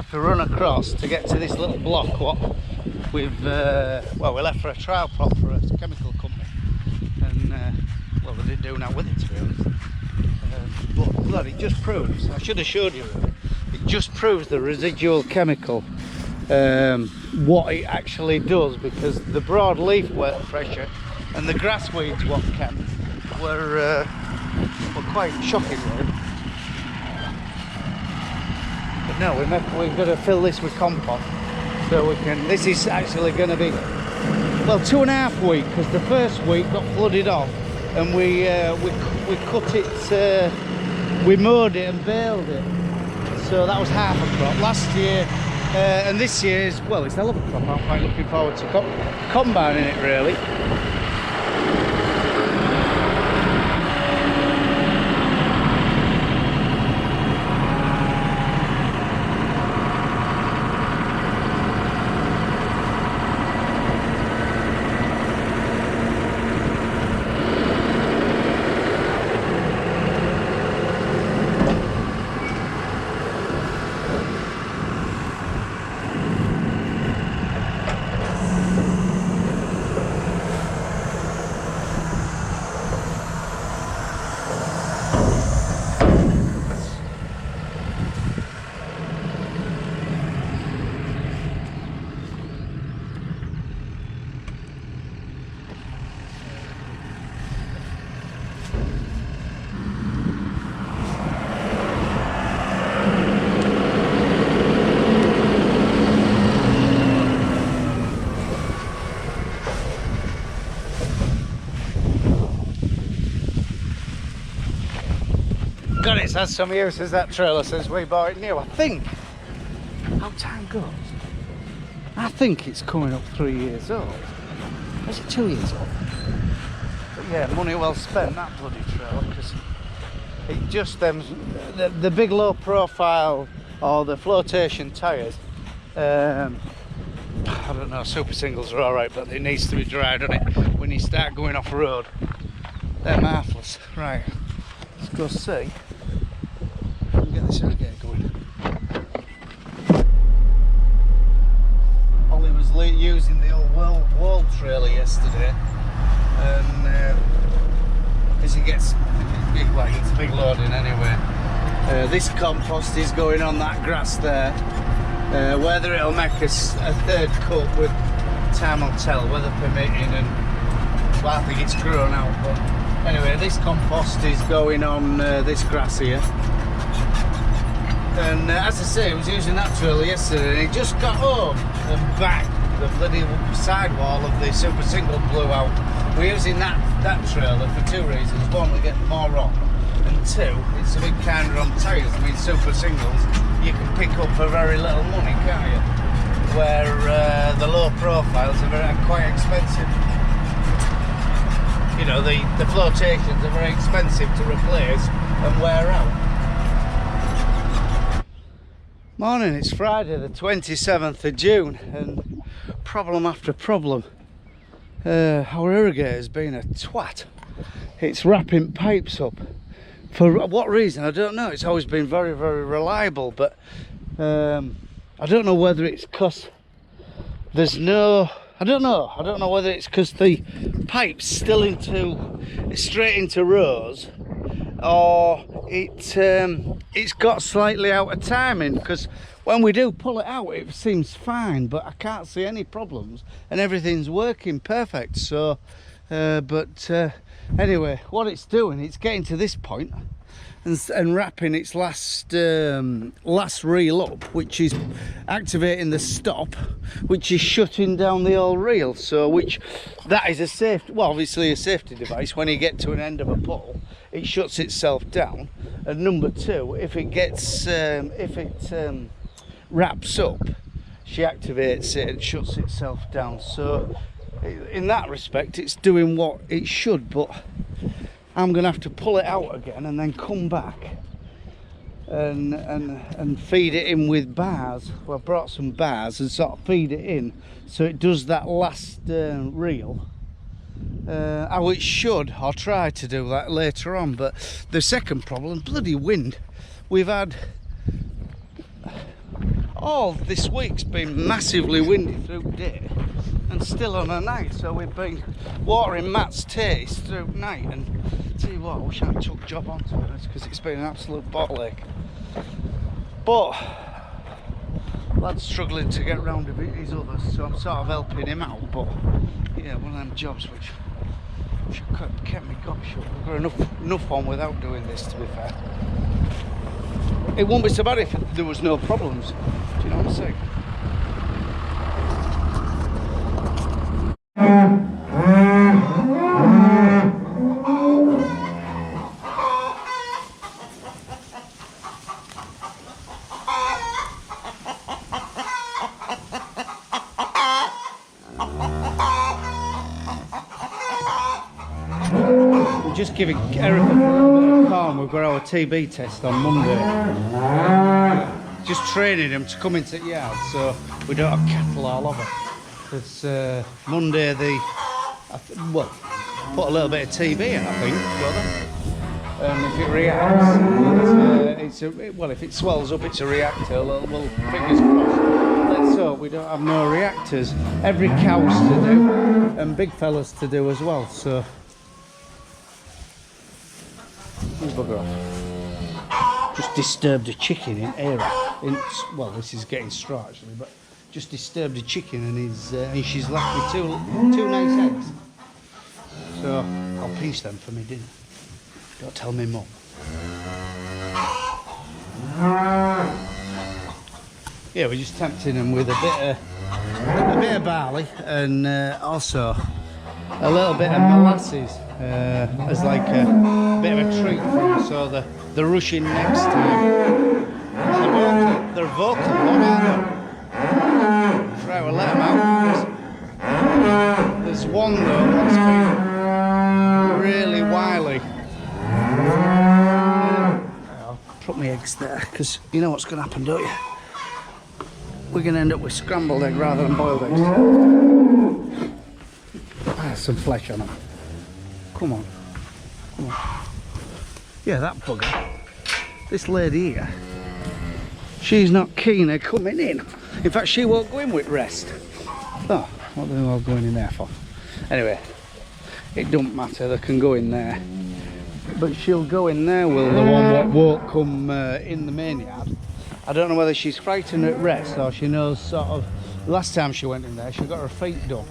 have to run across to get to this little block what we've well, we left for a trial prop for a chemical company, and well, they didn't do that with it, to be honest. But look, it just proves, I should have showed you really, it just proves the residual chemical, what it actually does, because the broad leaf pressure and the grass weeds what came were quite shocking really. But no, we've got to fill this with compost so we can, this is actually going to be, well, 2.5 weeks, because the first week got flooded off and we cut it, we mowed it and baled it, so that was half a crop last year. And this year is, well, it's a hell of a crop. I'm quite looking forward to combining it really. God, it's had some use as that trailer since we bought it new. I think, how time goes, I think it's coming up 3 years old. Is it 2 years old? But yeah, money well spent, that bloody trailer, because it just, the big low profile or the flotation tyres, I don't know, super singles are alright, but it needs to be dried on it when you start going off road. They're marvellous. Right, let's go see. Get this irrigator going. Ollie was using the old wall trailer yesterday, and as he gets big, like it's a big loading anyway. This compost is going on that grass there. Whether it'll make us a third cut, with time will tell, weather permitting, and well, I think it's grown out. But anyway, this compost is going on this grass here. And as I say, I was using that trailer yesterday, and it just got home and back. The bloody sidewall of the super single blew out. We're using that trailer for two reasons. One, we get more on, and two, it's a big kinder on tyres. I mean, super singles, you can pick up for very little money, can't you? Where the low profiles are quite expensive. You know, the flotations are very expensive to replace and wear out. Morning, it's Friday the 27th of June, and problem after problem. Our irrigator's been a twat. It's wrapping pipes up. For what reason, I don't know. It's always been very, very reliable, but I don't know whether it's because there's no... I don't know whether it's because the pipe's still straight into rows, or it's got slightly out of timing, because when we do pull it out it seems fine, but I can't see any problems and everything's working perfect. So anyway, what it's doing, it's getting to this point and wrapping its last reel up, which is activating the stop, which is shutting down the old reel. So that is a safety, well, obviously a safety device. When you get to an end of a pull, it shuts itself down. And number two, if it wraps up, she activates it and shuts itself down. So in that respect, it's doing what it should, but I'm gonna have to pull it out again and then come back and feed it in with bars. Well, I brought some bars and sort of feed it in so it does that last reel. How it should, I'll try to do that later on. But the second problem, bloody wind. We've had all this week's been massively windy through day and still on a night, so we've been watering Matt's taste through night. And tell you what, I wish I took Job onto it because it's been an absolute bottle ache. But lad's struggling to get round a bit his others, so I'm sort of helping him out. But yeah, one of them jobs which kept me gob shut. We've got enough on without doing this, to be fair. It wouldn't be so bad if there was no problems. Do you know what I'm saying? We're just giving Erica a little bit of calm. We've got our TB test on Monday. Just training them to come into the yard so we don't have cattle all over. It's Monday well, put a little bit of TB in, I think, and if it reacts, well, if it swells up, it's a reactor. Well, fingers crossed. Let's hope we don't have no reactors. Every cow's to do, and big fellas to do as well. So, bugger off. Just disturbed a chicken in Era. Well, this is getting straw actually, but just disturbed a chicken, and she's left me two nice eggs. So I'll piece them for my dinner. Don't tell me mum. Yeah, we're just tempting them with a bit of barley and also a little bit of molasses as like a bit of a treat for them, so they're rushing next time. They're vocal, aren't they? Right, we'll let them out. There's one though that's been really wily. I'll put my eggs there because you know what's going to happen, don't you? We're going to end up with scrambled egg rather than boiled eggs. Some flesh on them. Come on. Yeah, that bugger. This lady here, she's not keen at coming in. In fact, she won't go in with rest. Oh, what are they all going in there for? Anyway, it don't matter, they can go in there. But she'll go in there, will the one that won't come in the main yard. I don't know whether she's frightened at rest or she knows sort of, last time she went in there, she got her feet done.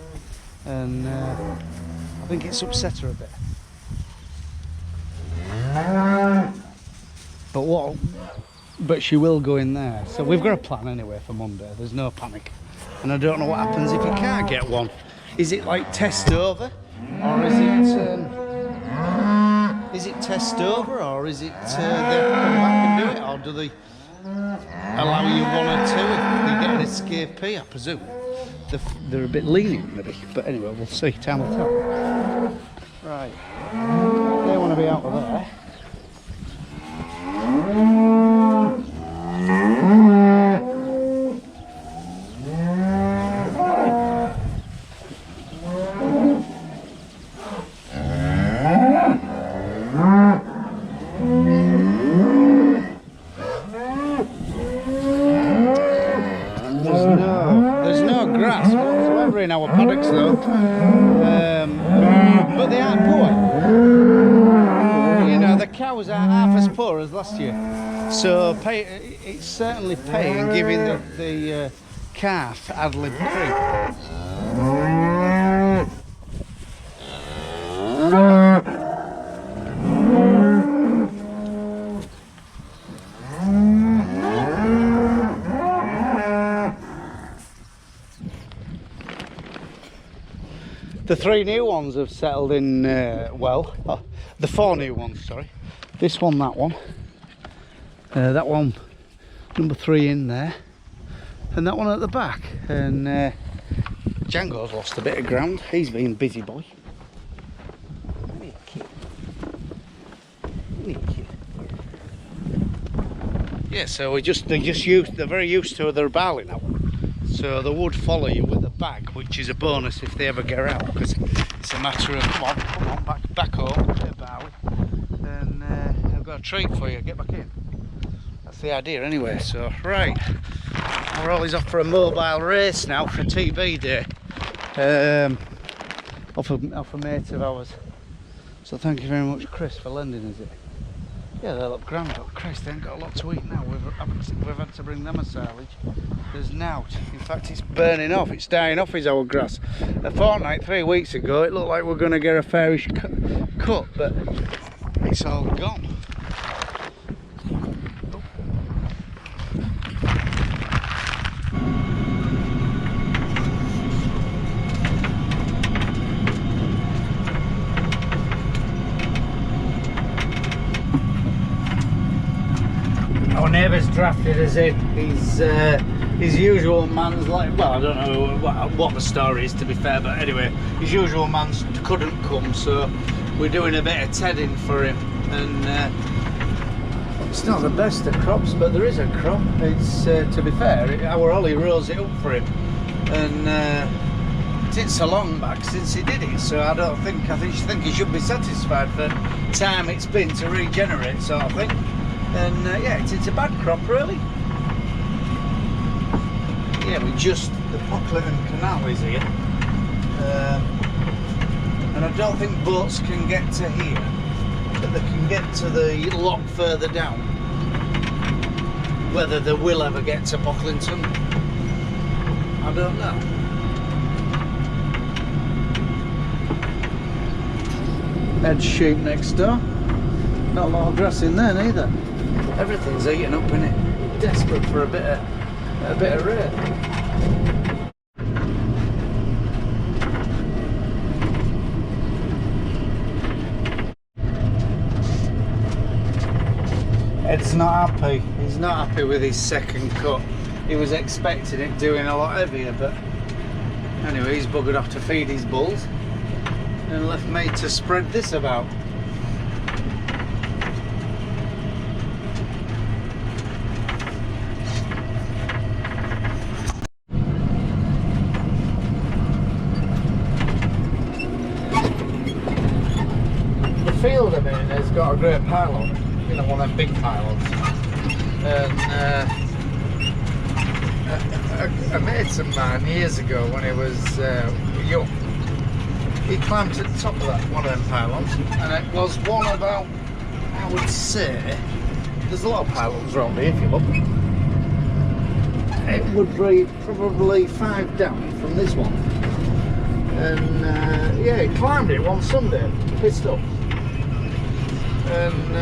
And I think it's upset her a bit. But she will go in there. So we've got a plan anyway for Monday. There's no panic. And I don't know what happens if you can't get one. Is it like test over, or is it test over, or is it they come back and do it, or do they allow you one or two if they get an escapee? I presume they're a bit lenient maybe. But anyway, we'll see. Time will tell. Right. They want to be out of there. There's no grass whatsoever in our paddocks though, but they aren't poor. You know, the cows are half as poor as last year, so it's certainly paying giving the calf ad lib cream. The three new ones have settled in well. The four new ones, sorry. This one, that one, number 3 in there, and that one at the back. And Django's lost a bit of ground. He's been busy boy. Come here, kid. Come here, kid. Yeah, so they're very used to their barley now. So they would follow you with a bag, which is a bonus if they ever get out, because it's a matter of come on, back home, bit of barley, and I've got a treat for you. Get back in. That's the idea, anyway. So right, We're always off for a mobile race now for a TV day. Off a mate of ours. So thank you very much, Chris, for lending us it. Yeah, they look grand, but Christ, they ain't got a lot to eat now. We've had to bring them a silage. There's nout. In fact, it's burning off. It's dying off, is our grass. A fortnight, 3 weeks ago, it looked like we're going to get a fairish cut, but it's all gone. Our neighbour's drafted us in. His usual man's like, well, I don't know what the story is, to be fair, but anyway, his usual man's couldn't come, so we're doing a bit of tedding for him. And it's not the best of crops, but there is a crop. It's to be fair, our Ollie rose it up for him, and it's so long back since he did it, so I think he should be satisfied for time it's been to regenerate, sort of thing. And yeah, it's a bad crop, really. Yeah, the Pockleton Canal is here, and I don't think boats can get to here, but they can get to the lock further down. Whether they will ever get to Pockleton, I don't know. Head sheep next door. Not a lot of grass in there neither. Everything's eaten up, innit? Desperate for a bit of rain. Ed's not happy. He's not happy with his second cut. He was expecting it doing a lot heavier, but anyway, he's buggered off to feed his bulls and left me to spread this about. Field I'm in has got a great pylon, you know, one of them big pylons, and a mate of mine years ago when he was young, he climbed to the top of one of them pylons, and it was one about, I would say, there's a lot of pylons around here if you look, it would be probably 5 down from this one, and yeah, he climbed it one Sunday, pissed up. And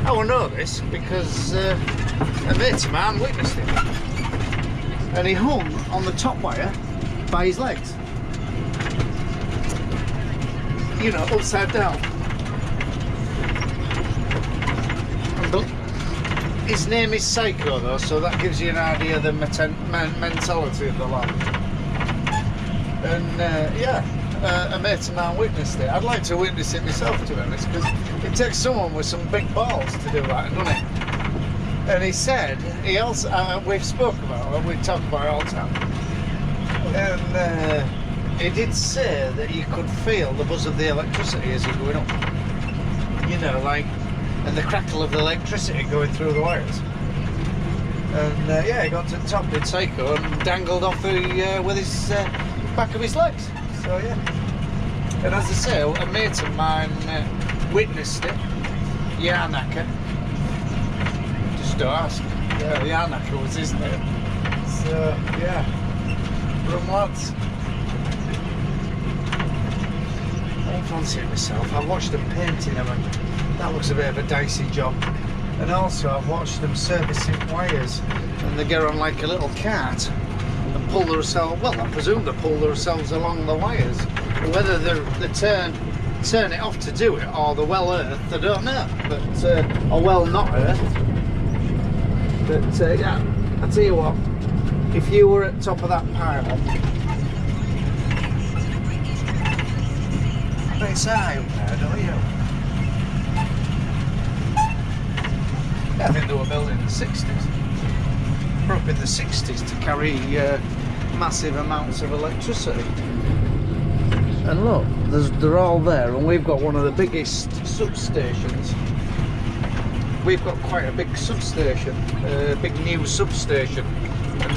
I will know this because a mate of mine witnessed it, and he hung on the top wire by his legs, you know, upside down. His name is Psycho though, so that gives you an idea of the mentality of the lad. And yeah, a mate of mine witnessed it. I'd like to witness it myself, to be honest, because it takes someone with some big balls to do that, doesn't it? And he said, he also, we've spoke about it, we talk about it all the time, and he did say that you could feel the buzz of the electricity as you're going up, you know, like, and the crackle of the electricity going through the wires. And yeah, he got to the top with Psycho and dangled off with his back of his legs. So yeah, and as I say, a mate of mine witnessed it, Yarnacker. Just don't ask. Yeah, Yarnacker was his name. So yeah, rum lads. I don't fancy it myself. I've watched them painting them, and that looks a bit of a dicey job. And also I've watched them servicing wires, and they get on like a little cart and pull themselves, well, I presume they pull themselves along the wires. Whether they turn it off to do it, or they're well earthed, I don't know, but or well not earthed. But yeah, I tell you what, if you were at top of that pylon, I bet it's high up there, don't you? I think they were built in the 60s. Up in the 60s to carry massive amounts of electricity. And look, they're all there, and we've got one of the biggest substations. We've got quite a big substation, a big new substation And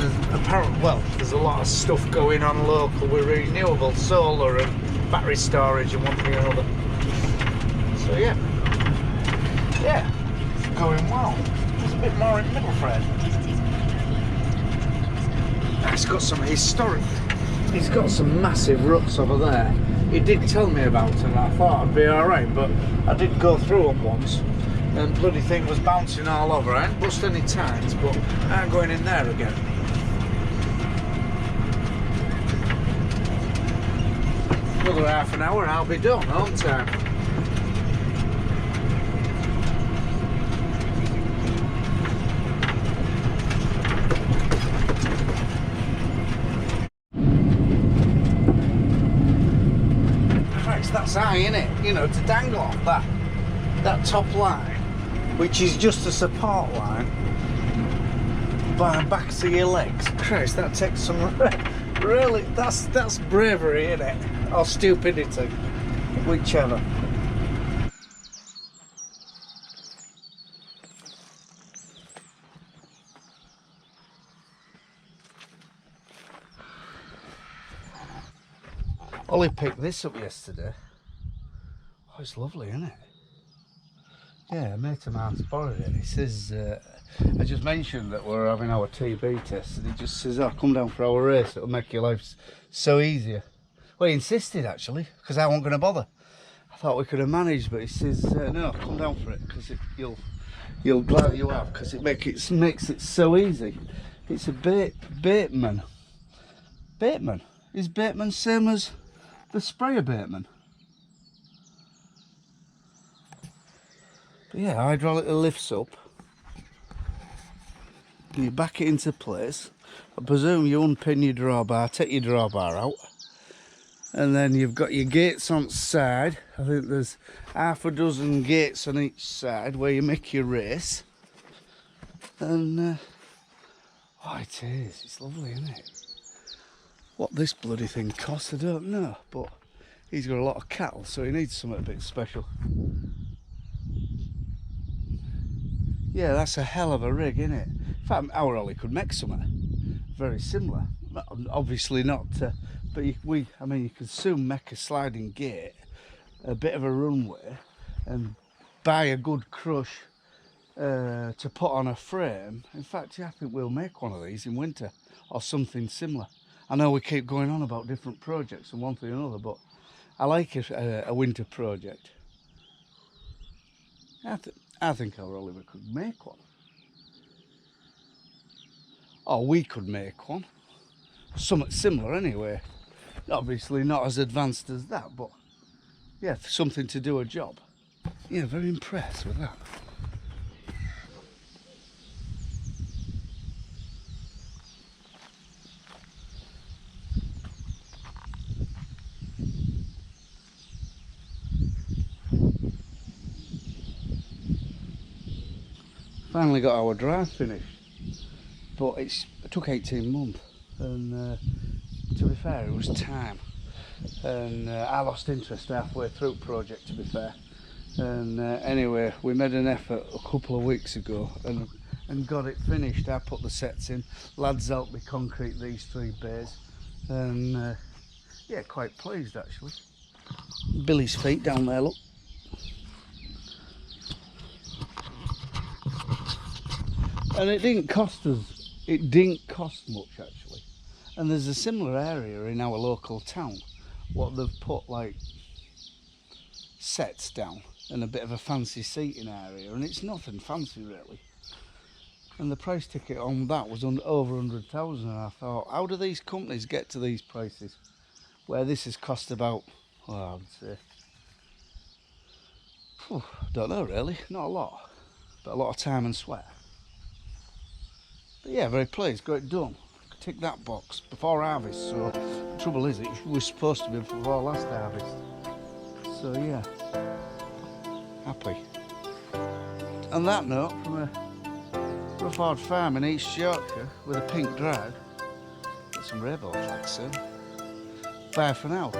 there's a lot of stuff going on local with renewable solar and battery storage and one thing or another. So yeah, it's going well. There's a bit more in Middlefred. It's got some historic. He's got some massive ruts over there. He did tell me about them. I thought I'd be alright, but I did go through them once, and bloody thing was bouncing all over. I ain't bust any tines, but I'm going in there again. Another half an hour and I'll be done on time. That's high, innit? You know, to dangle off that top line, which is just a support line, by the backs of your legs. Christ, that takes some really. That's bravery, innit? Or stupidity, whichever. Ollie picked this up yesterday. Oh, it's lovely, isn't it? Yeah, a mate of mine's borrowed it. He says, I just mentioned that we're having our TB test, and he just says, oh, come down for our race, it'll make your life so easier. Well, he insisted, actually, because I wasn't going to bother. I thought we could have managed, but he says, no, come down for it, because you'll glad you have, because it makes it so easy. It's a bateman. Bateman? Is bateman same as the sprayer bateman? But yeah, hydraulically lifts up. You back it into place. I presume you unpin your drawbar, take your drawbar out, and then you've got your gates on the side. I think there's half a dozen gates on each side where you make your race. And oh, it is. It's lovely, isn't it? What this bloody thing costs, I don't know, but he's got a lot of cattle, so he needs something a bit special. Yeah, that's a hell of a rig, isn't it? In fact, our Ollie could make something very similar. Obviously not, but I mean, you could soon make a sliding gate, a bit of a runway, and buy a good crush to put on a frame. In fact, yeah, I think we'll make one of these in winter, or something similar. I know we keep going on about different projects and one thing or another, but I like a winter project. I think our Oliver could make one. Or we could make one. Something similar anyway. Obviously not as advanced as that, but yeah, something to do a job. Yeah, very impressed with that. Finally got our drive finished, but it took 18 months, and to be fair, it was time, and I lost interest halfway through the project, to be fair. And anyway, we made an effort a couple of weeks ago and got it finished. I put the sets in, lads helped me concrete these 3 bays, and yeah, quite pleased actually. Billy's feet down there, look. And it didn't cost much actually. And there's a similar area in our local town, what they've put like sets down and a bit of a fancy seating area, and it's nothing fancy really. And the price ticket on that was over 100,000, and I thought, how do these companies get to these prices? Where this has cost about, well, I would say, I don't know really, not a lot, but a lot of time and sweat. But yeah, very pleased, got it done. Tick that box before harvest, so the trouble is it was supposed to be before last harvest. So yeah, happy. On that note, from a Rufford farm in East Yorkshire with a pink drive, get some rainbow flags soon. Bye for now.